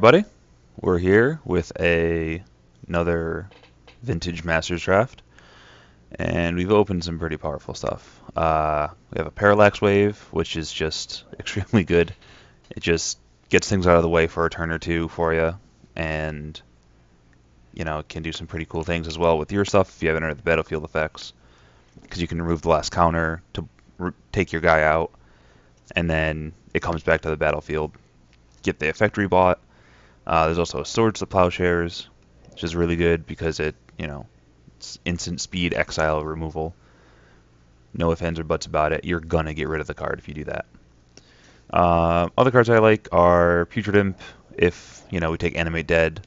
everybody. We're here with another vintage Masters draft, and we've opened some pretty powerful stuff. We have a Parallax Wave, which is just extremely good. It just gets things out of the way for a turn or two for you, and it can do some pretty cool things as well with your stuff if you have entered the battlefield effects, because you can remove the last counter to take your guy out, and then it comes back to the battlefield. Get the effect rebought. There's also a Swords to Plowshares, which is really good because it's instant speed exile removal. No ifs, ands, or buts about it. You're gonna get rid of the card if you do that. Other cards I like are Putrid Imp. If we take Animate Dead,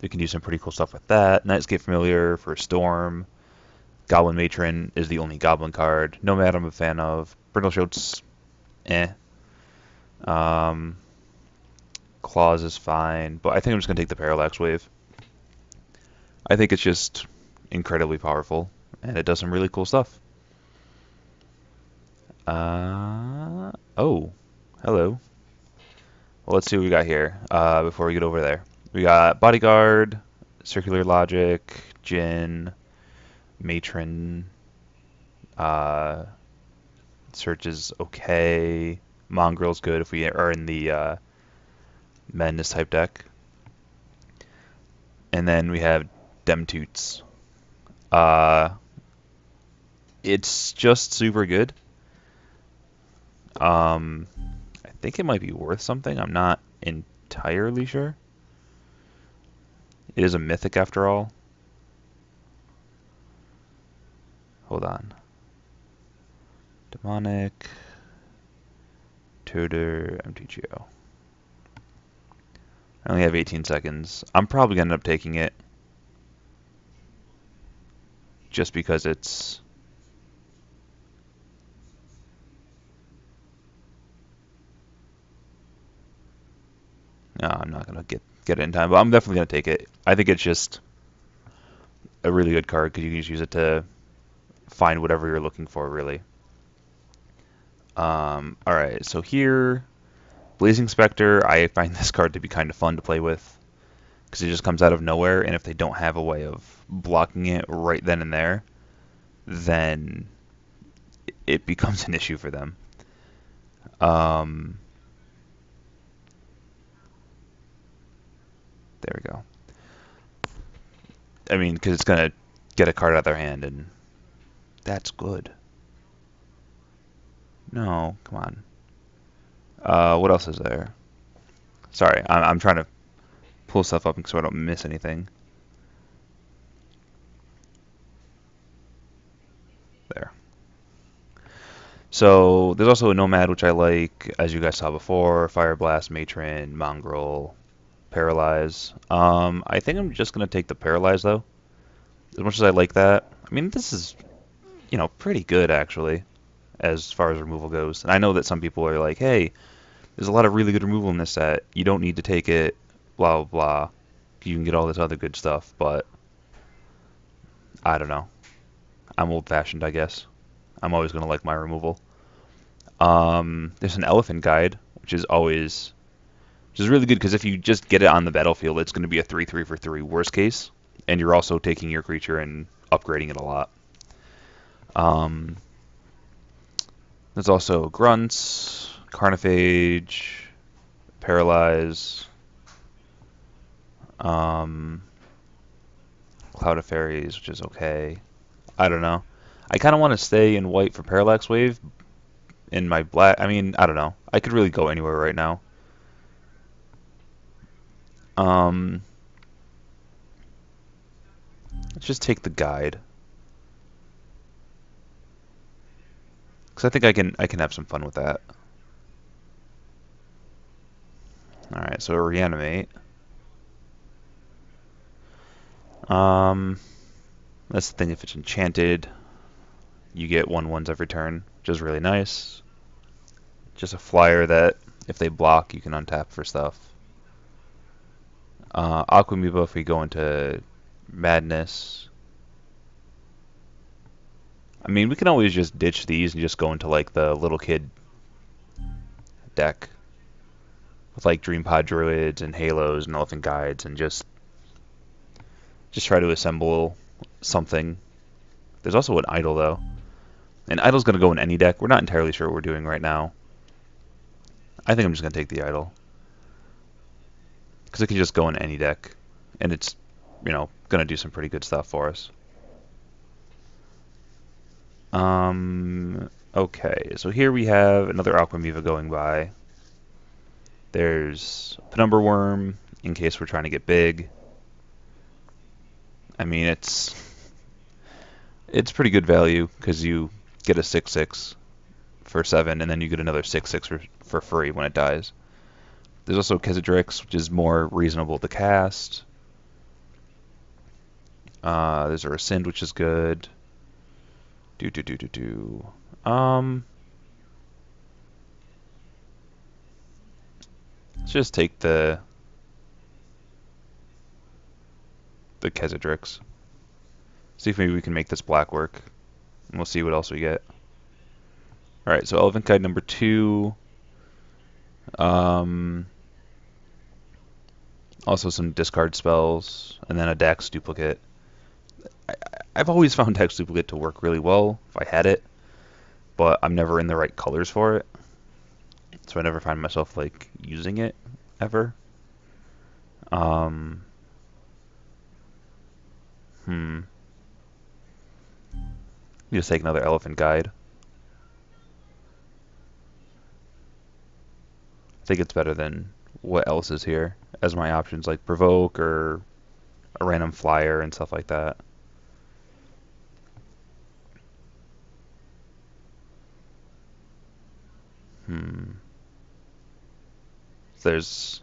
we can do some pretty cool stuff with that. Nightscape Familiar for Storm. Goblin Matron is the only Goblin card. Nomad I'm a fan of. Brindle Schultz, eh. Um, Claws is fine, but I think I'm just going to take the Parallax Wave. I think it's just incredibly powerful, and it does some really cool stuff. Oh, hello. Well, let's see what we got here before we get over there. We got Bodyguard, Circular Logic, Jin, Matron, Search is okay. Mongrel's good if we are in the Madness type deck. And then we have Demtoots. It's just super good. I think it might be worth something. I'm not entirely sure. It is a mythic after all. Hold on. Demonic. Tutor, MTGO. I only have 18 seconds. I'm probably going to end up taking it. Just because it's... No, I'm not going to get it in time, but I'm definitely going to take it. I think it's just a really good card because you can just use it to find whatever you're looking for, really. Alright, so here, Blazing Spectre, I find this card to be kind of fun to play with because it just comes out of nowhere, and if they don't have a way of blocking it right then and there, then it becomes an issue for them. There we go. I mean, because it's going to get a card out of their hand, and that's good. No, come on. What else is there? Sorry, I'm trying to pull stuff up so I don't miss anything. There. So there's also a Nomad, which I like, as you guys saw before. Fire Blast, Matron, Mongrel, Paralyze. I think I'm just going to take the Paralyze, though. As much as I like that. I mean, this is, pretty good, actually, as far as removal goes. And I know that some people are like, hey, there's a lot of really good removal in this set. You don't need to take it, blah, blah, blah. You can get all this other good stuff, but I don't know. I'm old-fashioned, I guess. I'm always going to like my removal. There's an Elephant Guide, which is really good because if you just get it on the battlefield, it's going to be a 3/3 for 3 worst case, and you're also taking your creature and upgrading it a lot. There's also Grunts, Carnophage, Paralyze, Cloud of Fairies, which is okay. I don't know. I kind of want to stay in white for Parallax Wave. In my black, I mean, I don't know. I could really go anywhere right now. Let's just take the guide. Because I think I can have some fun with that. Alright, so reanimate. That's the thing, if it's enchanted, you get 1/1s every turn, which is really nice. Just a flyer that, if they block, you can untap for stuff. Aquamoeba if we go into Madness. I mean, we can always just ditch these and just go into, like, the little kid deck. with like Dream Pod Druids and Halos and Elephant Guides, and just try to assemble something. There's also an Idol though, and Idol's gonna go in any deck. We're not entirely sure what we're doing right now. I think I'm just gonna take the Idol because it can just go in any deck, and it's gonna do some pretty good stuff for us. Okay, so here we have another Aquamiva going by. There's Penumbra Worm in case we're trying to get big. I mean, it's pretty good value because you get a 6/6 for 7, and then you get another 6/6 for free when it dies. There's also Khazad-Rix, which is more reasonable to cast. There's a Rescind, which is good. Let's just take the Khazad-Rix. See if maybe we can make this black work. And we'll see what else we get. Alright, so Elephant Guide number 2. Also some discard spells, and then a Dax Duplicate. I've always found Dax Duplicate to work really well if I had it, but I'm never in the right colors for it. So I never find myself like using it ever. Just take another Elephant Guide. I think it's better than what else is here as my options, like Provoke or a random flyer and stuff like that. So there's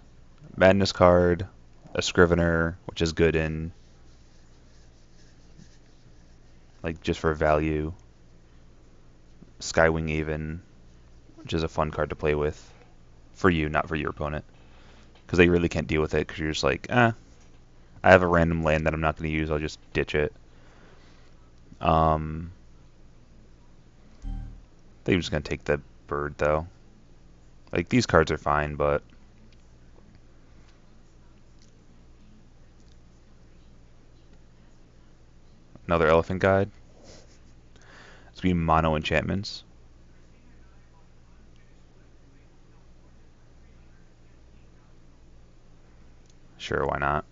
Madness card, a Scrivener, which is good in like just for value. Skywing even, which is a fun card to play with for you, not for your opponent, because they really can't deal with it because you're just like, I have a random land that I'm not going to use, I'll just ditch it. I think I'm just going to take the bird though. Like these cards are fine, but another Elephant Guide. It's going to be mono enchantments. Sure, why not?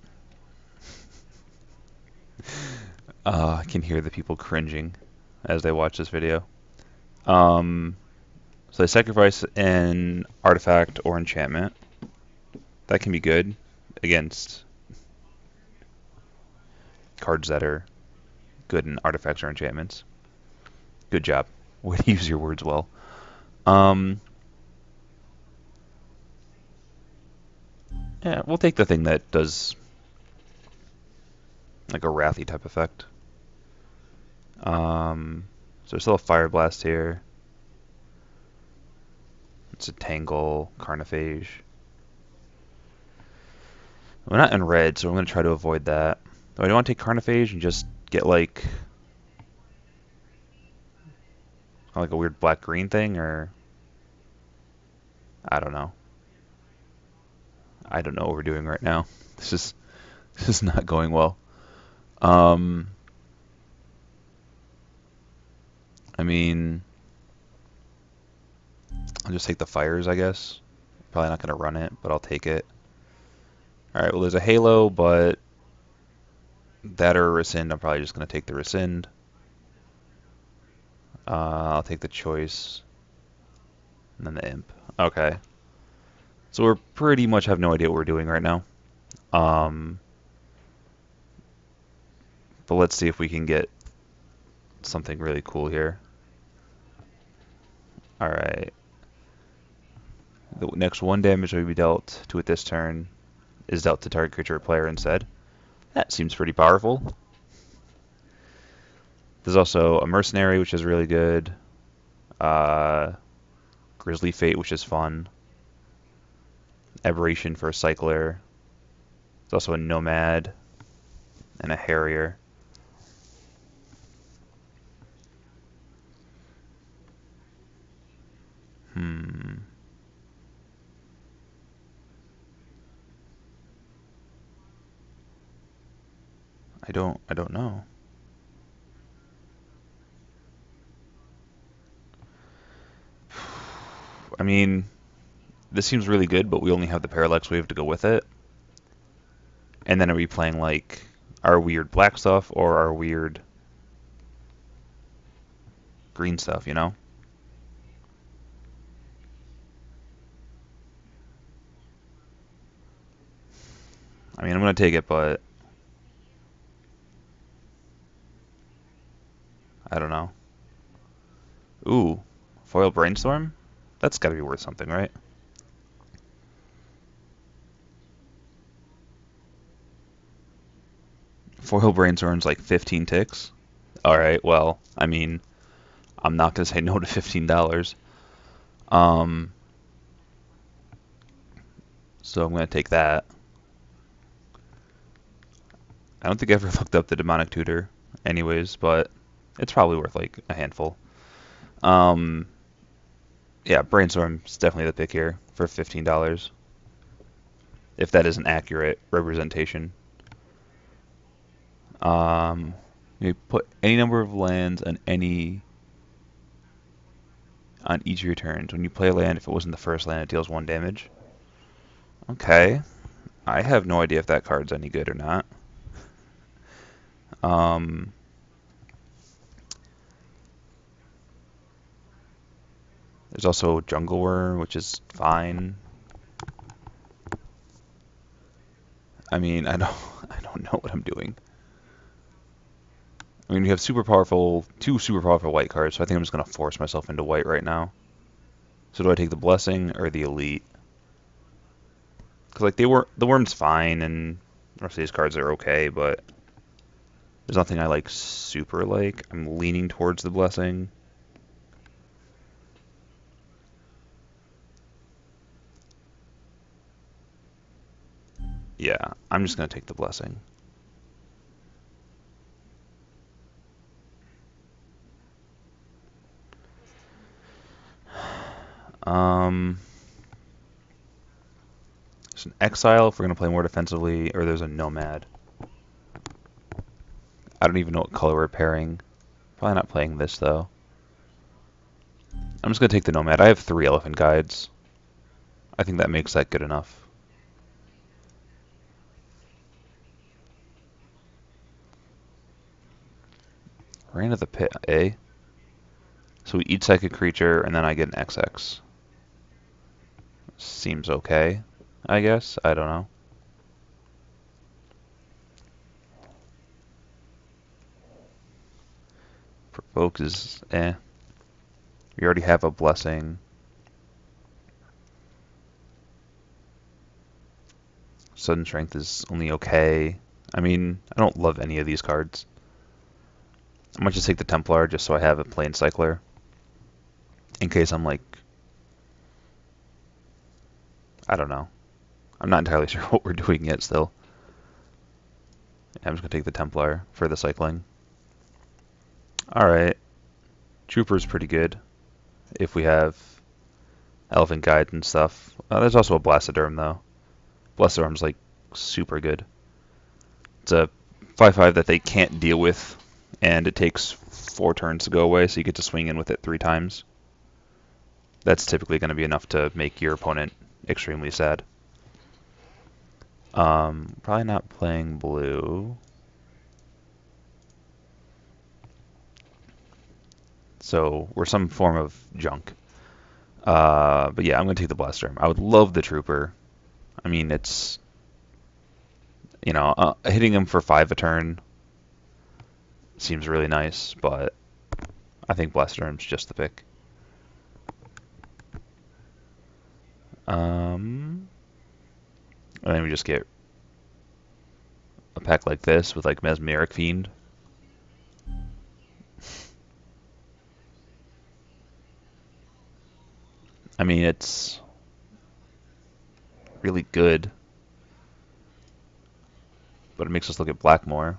I can hear the people cringing as they watch this video. So they sacrifice an artifact or enchantment. That can be good against cards that are good in artifacts or enchantments. Good job. Way to use your words well. Yeah, we'll take the thing that does like a Wrathy type effect. So there's still a Fire Blast here. It's a Tangle, Carnophage. We're not in red, so I'm going to try to avoid that. Do I want to take Carnophage and just get like a weird black-green thing, or I don't know. I don't know what we're doing right now. This is not going well. I mean, I'll just take the fires, I guess. Probably not going to run it, but I'll take it. Alright, well there's a Halo, but that or a Rescind, I'm probably just going to take the Rescind. I'll take the Choice. And then the Imp. Okay. So we pretty much have no idea what we're doing right now. But let's see if we can get something really cool here. Alright. The next 1 damage that will be dealt to it this turn is dealt to target creature or player instead. That seems pretty powerful. There's also a Mercenary, which is really good. Grisly Fate, which is fun. Aberration for a Cycler. There's also a Nomad and a Harrier. I don't know. I mean, this seems really good, but we only have the Parallax Wave to go with it. And then are we playing like our weird black stuff or our weird green stuff, you know? I mean, I'm gonna take it, but I don't know. Ooh, foil brainstorm? That's gotta be worth something, right? Foil brainstorm's like 15 ticks. All right, well, I mean, I'm not gonna say no to $15. Um, so I'm gonna take that. I don't think I ever looked up the demonic tutor, anyways, but it's probably worth like a handful. Um, yeah, brainstorm's definitely the pick here for $15, if that is an accurate representation. Um, you put any number of lands on each of your turns. When you play a land, if it wasn't the first land, it deals 1 damage. Okay, I have no idea if that card's any good or not. Um, there's also Jungle Worm, which is fine. I mean, I don't, I don't know what I'm doing. I mean, we have two super powerful white cards, so I think I'm just gonna force myself into white right now. So do I take the Blessing or the Elite? Because like the Worm's fine, and the rest of these cards are okay, but there's nothing I like super like. I'm leaning towards the Blessing. Yeah, I'm just gonna take the Blessing. Um, there's an Exile if we're gonna play more defensively, or there's a Nomad. I don't even know what color we're pairing. Probably not playing this though. I'm just gonna take the Nomad. I have 3 Elephant Guides. I think that makes that good enough. Reign of the Pit, eh? So we each psychic creature, and then I get an XX. Seems okay, I guess. I don't know. Provoke is eh. We already have a Blessing. Sudden Strength is only okay. I mean, I don't love any of these cards. I might just take the Templar just so I have a plain cycler. In case I'm like, I don't know. I'm not entirely sure what we're doing yet still. I'm just going to take the Templar for the cycling. Alright. Trooper's pretty good if we have Elephant Guide and stuff. There's also a Blastoderm though. Blastoderm's like super good. It's a 5/5 that they can't deal with, and it takes 4 turns to go away, so you get to swing in with it 3 times. That's typically going to be enough to make your opponent extremely sad. Probably not playing blue. So we're some form of junk. But yeah, I'm going to take the Blastoderm. I would love the Trooper. I mean, it's, hitting him for 5 a turn seems really nice, but I think Blastoderm's just the pick. And then we just get a pack like this with like Mesmeric Fiend. I mean, it's really good, but it makes us look at black more.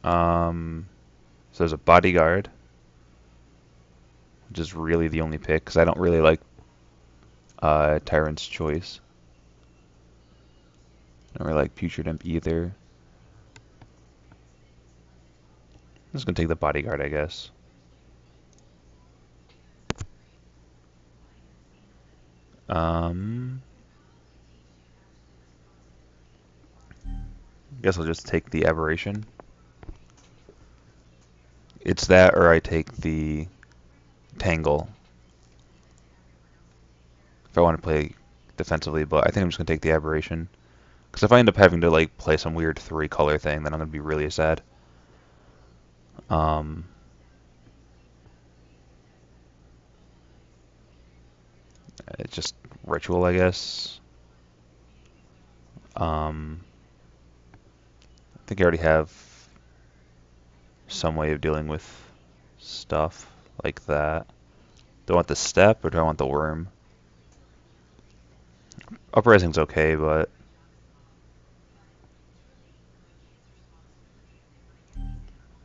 So there's a Bodyguard, which is really the only pick because I don't really like Tyrant's Choice. Don't really like Putrid Imp either. I'm just gonna take the Bodyguard, I guess. Guess I'll just take the Aberration. It's that, or I take the Tangle if I want to play defensively, but I think I'm just gonna take the Aberration. Because if I end up having to like play some weird 3-color thing, then I'm gonna be really sad. It's just Ritual, I guess. I think I already have some way of dealing with stuff like that. Do I want the Step or do I want the Worm? Uprising's okay, but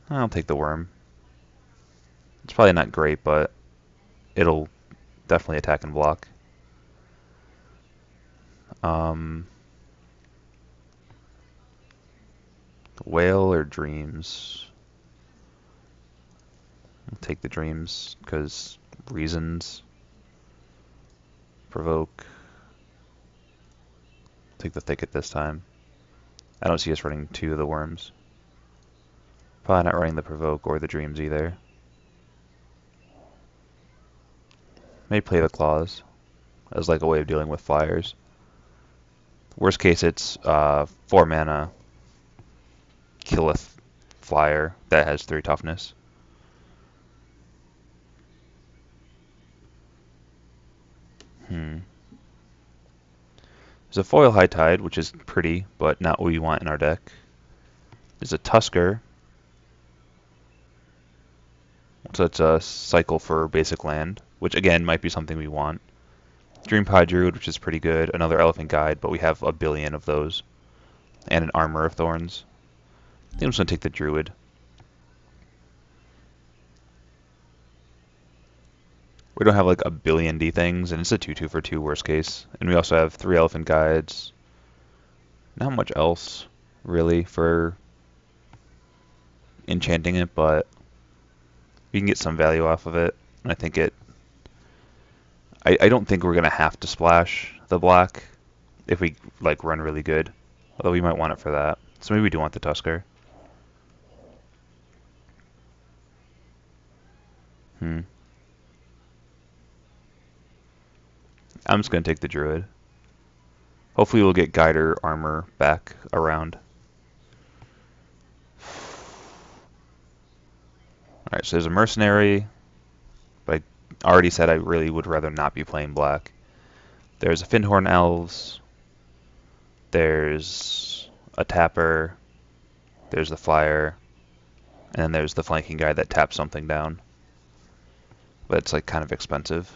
I'll take the Worm. It's probably not great, but it'll definitely attack and block. Whale or Dreams? I'll take the Dreams, because reasons. Provoke. Take the Thicket this time. I don't see us running 2 of the Worms. Probably not running the Provoke or the Dreams either. May play the Claws as like a way of dealing with flyers. Worst case, it's 4 mana, kill a flyer that has 3 toughness. There's a foil High Tide, which is pretty, but not what we want in our deck. There's a Tusker. So it's a cycle for basic land, which again might be something we want. Dreampie Druid, which is pretty good. Another Elephant Guide, but we have a billion of those. And an Armor of Thorns. I think I'm just going to take the Druid. We don't have like a billion D things, and it's a 2/2 for 2 worst case. And we also have 3 Elephant Guides. Not much else, really, for enchanting it, but we can get some value off of it. And I think I don't think we're going to have to splash the black if we like run really good. Although we might want it for that. So maybe we do want the Tusker. I'm just going to take the Druid. Hopefully we'll get Guider armor back around. Alright, so there's a Mercenary. But I already said I really would rather not be playing black. There's a Fyndhorn Elves. There's a Tapper. There's the Flyer. And then there's the Flanking Guy that taps something down. But it's like kind of expensive.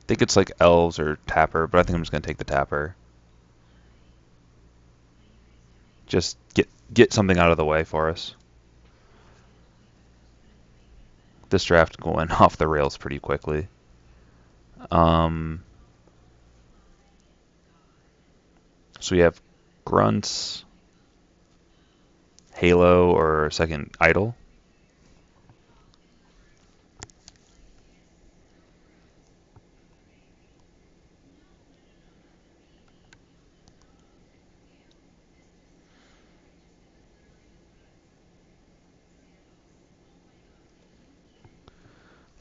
I think it's like Elves or Tapper, but I think I'm just going to take the Tapper. Just get something out of the way for us. This draft going off the rails pretty quickly. So we have Grunts, Halo, or second Idol.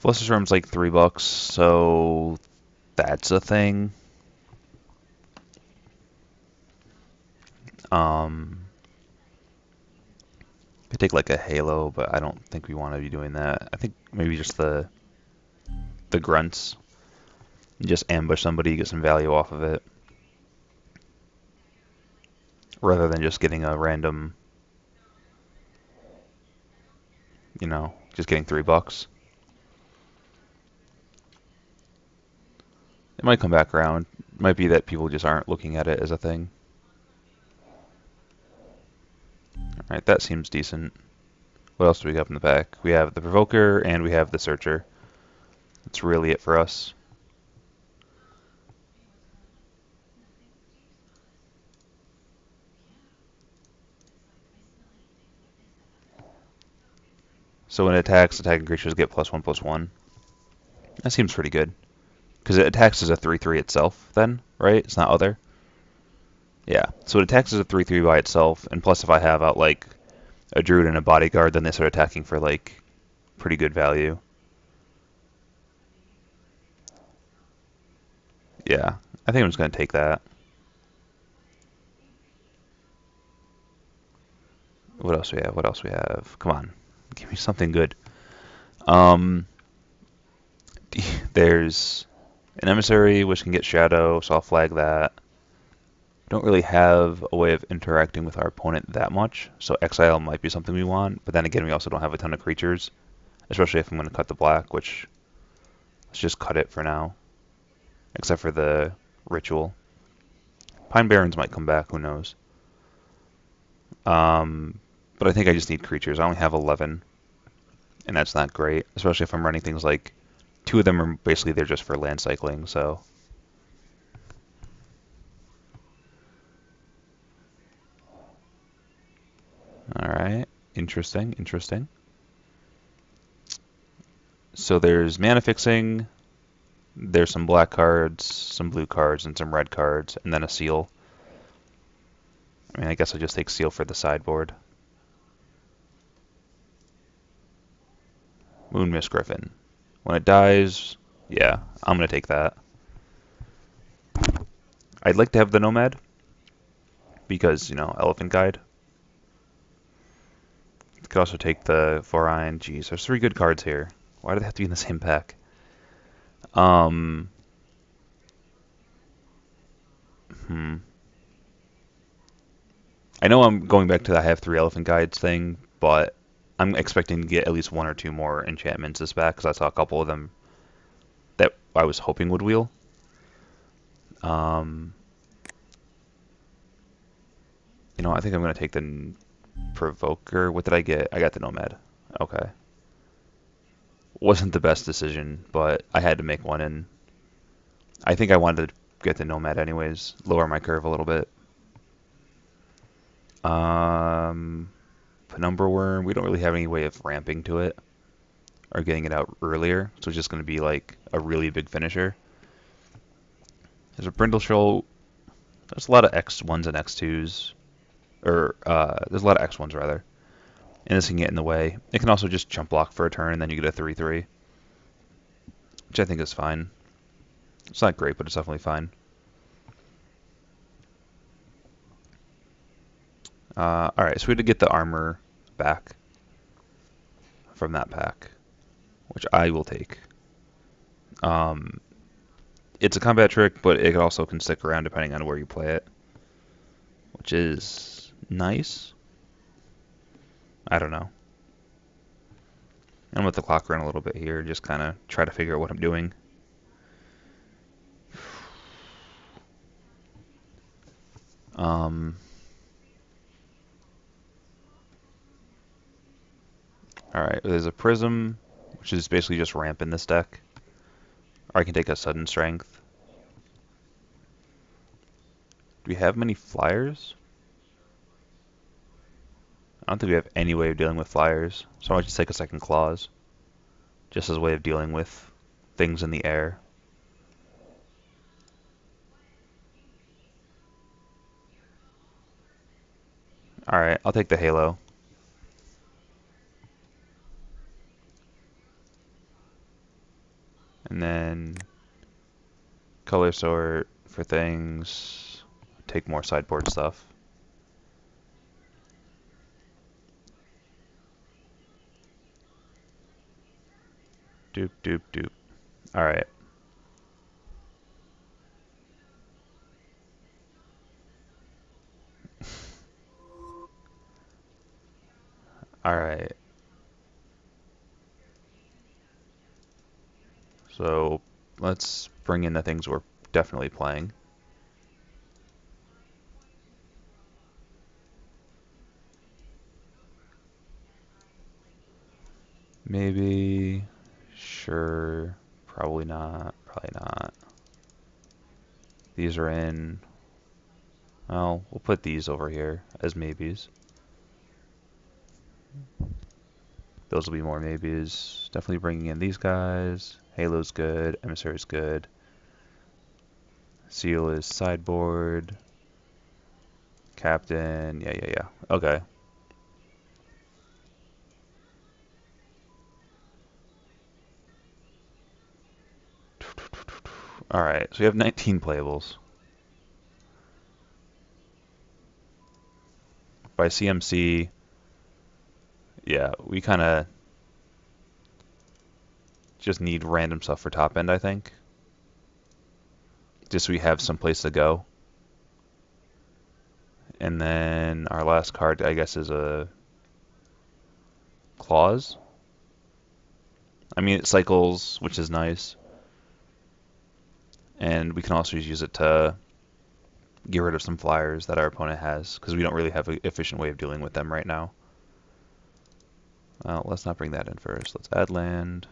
Flusterstorm's like $3, so that's a thing. Could take like a Halo, but I don't think we want to be doing that. I think maybe just the Grunts. Just ambush somebody, get some value off of it. Rather than just getting a random, just getting $3. It might come back around. It might be that people just aren't looking at it as a thing. Alright, that seems decent. What else do we got in the back? We have the Provoker and we have the Searcher. That's really it for us. So when it attacks, attacking creatures get +1/+1. That seems pretty good. Because it attacks as a 3/3 itself then, right? It's not other. Yeah, so it attacks as a 3/3 by itself, and plus if I have out like a druid and a bodyguard, then they start attacking for like pretty good value. Yeah, I think I'm just gonna take that. What else we have? What else we have? Come on, give me something good. Um, there's an emissary which can get shadow, so I'll flag that. Don't really have a way of interacting with our opponent that much, so exile might be something we want. But then again, we also don't have a ton of creatures, especially if I'm going to cut the black, which let's just cut it for now, except for the ritual. Pine Barrens might come back, who knows. Um, but I think I just need creatures. I only have 11, and that's not great, especially if I'm running things like two of them are basically there just for land cycling, so. Alright, interesting, interesting. So there's mana fixing, there's some black cards, some blue cards, and some red cards, and then a seal. I mean, I guess I'll just take seal for the sideboard. Moonmist Griffin. When it dies, yeah, I'm going to take that. I'd like to have the Nomad, because, you know, Elephant Guide. Could also take the Forion. Jeez, there's 3 good cards here. Why do they have to be in the same pack? Um, hmm. I know I'm going back to the I have 3 Elephant Guides thing, but I'm expecting to get at least 1 or 2 more enchantments this back, because I saw a couple of them that I was hoping would wheel. Um, you know, I think I'm going to take the Provoker. What did I get? I got the Nomad. Okay. Wasn't the best decision, but I had to make one, and I think I wanted to get the Nomad anyways, lower my curve a little bit. Um, Penumbra Worm, we don't really have any way of ramping to it or getting it out earlier, so it's just going to be like a really big finisher. There's a Brindleshell. There's a lot of X1s and X2s, or there's a lot of X1s rather, and this can get in the way. It can also just jump block for a turn, and then you get a 3/3, which I think is fine. It's not great, but it's definitely fine. Alright, so we had to get the armor back from that pack, which I will take. Um, it's a combat trick, but it also can stick around depending on where you play it, which is nice. I don't know. I'm gonna let the clock run a little bit here, just kind of try to figure out what I'm doing. Um, Alright, there's a Prism, which is basically just ramp in this deck. Or I can take a Sudden Strength. Do we have many flyers? I don't think we have any way of dealing with flyers, so I might just take a second Claws, just as a way of dealing with things in the air. Alright, I'll take the Halo. And then color sort for things, take more sideboard stuff. Doop, doop, doop. Alright. Alright. So let's bring in the things we're definitely playing. Maybe. Sure. Probably not. Probably not. These are in. Well, we'll put these over here as maybes. Those will be more maybes. Definitely bringing in these guys. Halo's good. Emissary's good. Seal is sideboard. Captain. Yeah. Okay. Alright, so we have 19 playables. By CMC, yeah, we kind of just need random stuff for top end, I think. Just so we have some place to go. And then our last card, I guess, is a Claws. I mean, it cycles, which is nice. And we can also use it to get rid of some flyers that our opponent has, because we don't really have an efficient way of dealing with them right now. Let's not bring that in first. Let's add land.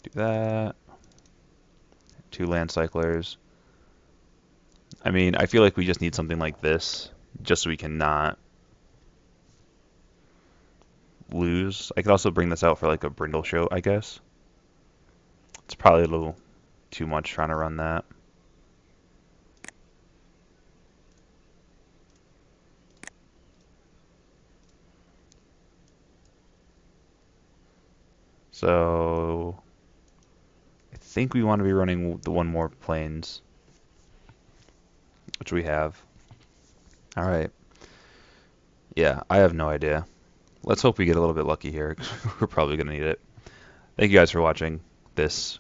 Do that. 2 land cyclers. I mean, I feel like we just need something like this, just so we can not lose. I could also bring this out for like a Brindle show, I guess. It's probably a little too much trying to run that. So I think we want to be running the one more planes, which we have. All right. Yeah, I have no idea. Let's hope we get a little bit lucky here. We're probably going to need it. Thank you guys for watching this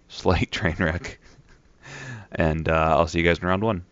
slight train wreck. And I'll see you guys in round 1.